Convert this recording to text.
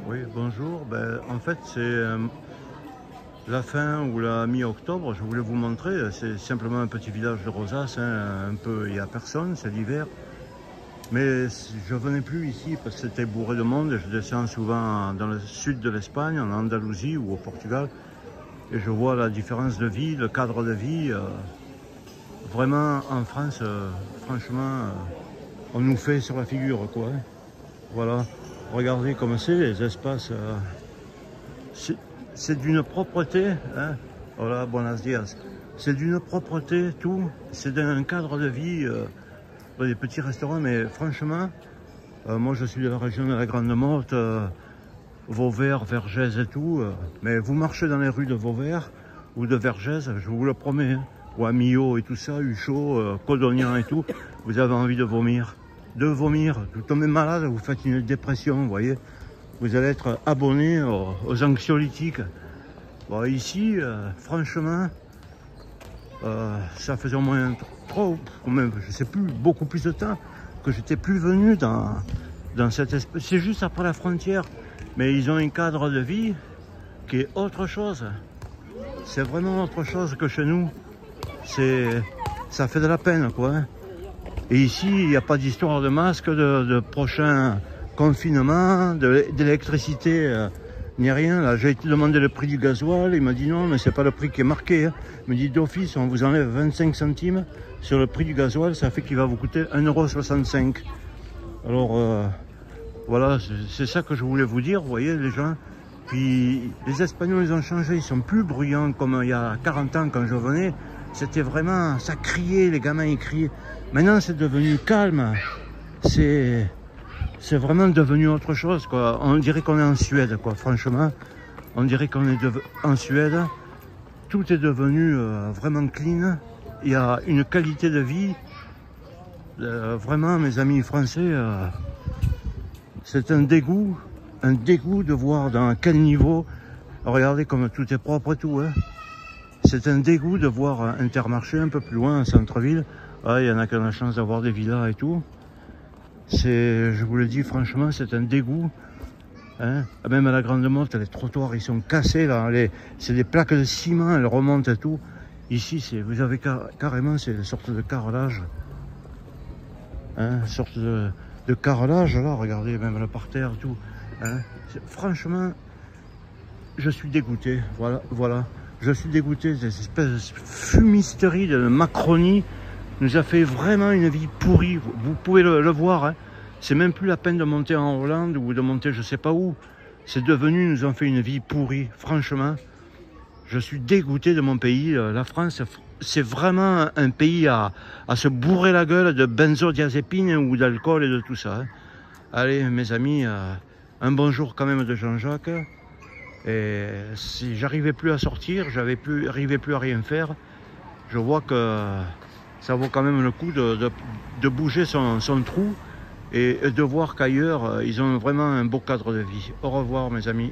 Oui, bonjour. Ben, en fait, c'est la fin ou la mi-octobre. Je voulais vous montrer. C'est simplement un petit village de Rosas. Un peu, il n'y a personne, c'est l'hiver. Mais je venais plus ici parce que c'était bourré de monde. Je descends souvent dans le sud de l'Espagne, en Andalousie ou au Portugal. Et je vois la différence de vie, le cadre de vie. Vraiment, en France, franchement, on nous fait sur la figure, quoi. Voilà. Regardez comme c'est, les espaces. C'est d'une propreté, hein. Voilà, buenos dias. C'est d'une propreté, tout. C'est d'un cadre de vie, des petits restaurants, mais franchement, moi je suis de la région de la Grande Motte, Vauvert, Vergès et tout. Mais vous marchez dans les rues de Vauvert ou de Vergès, je vous le promets, hein, ou à Millau et tout ça, Huchot, Codognan et tout, vous avez envie de vomir. De vomir, vous tombez malade, vous faites une dépression, vous voyez. Vous allez être abonné aux anxiolytiques. Bon, ici, franchement, ça faisait au moins trop, même, je sais plus, beaucoup plus de temps que j'étais plus venu dans cette espèce. C'est juste après la frontière, mais ils ont un cadre de vie qui est autre chose. C'est vraiment autre chose que chez nous. Ça fait de la peine, quoi. Et ici, il n'y a pas d'histoire de masque, de prochain confinement, d'électricité, ni rien. Là, j'ai été demander le prix du gasoil, il m'a dit non, mais c'est pas le prix qui est marqué, hein. Il me dit d'office, on vous enlève 25 centimes sur le prix du gasoil, ça fait qu'il va vous coûter 1,65 €. Alors, voilà, c'est ça que je voulais vous dire, vous voyez, les gens. Puis, les Espagnols, ils ont changé, ils sont plus bruyants comme il y a 40 ans quand je venais. C'était vraiment, ça criait, les gamins, ils criaient. Maintenant, c'est devenu calme. C'est vraiment devenu autre chose, quoi. On dirait qu'on est en Suède, quoi, franchement. On dirait qu'on est en Suède. Tout est devenu vraiment clean. Il y a une qualité de vie. Vraiment, mes amis français, c'est un dégoût de voir dans quel niveau. Regardez comme tout est propre et tout, hein. C'est un dégoût de voir Intermarché un peu plus loin, en centre-ville. Ah, il y en a qui ont la chance d'avoir des villas et tout. Je vous le dis franchement, c'est un dégoût. Hein. Même à la Grande Motte, les trottoirs ils sont cassés là. C'est des plaques de ciment, elles remontent et tout. Ici, vous avez carrément, c'est une sorte de carrelage. Hein, une sorte de carrelage là, regardez, même le parterre et tout. Hein. Franchement, je suis dégoûté. Voilà. Je suis dégoûté de cette espèce de fumisterie de Macronie. Nous a fait vraiment une vie pourrie. Vous pouvez le voir, hein. C'est même plus la peine de monter en Hollande ou de monter je sais pas où. C'est devenu, nous ont fait une vie pourrie. Franchement, je suis dégoûté de mon pays. La France, c'est vraiment un pays à se bourrer la gueule de benzodiazépines ou d'alcool et de tout ça, hein. Allez, mes amis, un bonjour quand même de Jean-Jacques. Et si j'arrivais plus à sortir, j'arrivais plus à rien faire, je vois que ça vaut quand même le coup de bouger son trou et de voir qu'ailleurs, ils ont vraiment un beau cadre de vie. Au revoir, mes amis.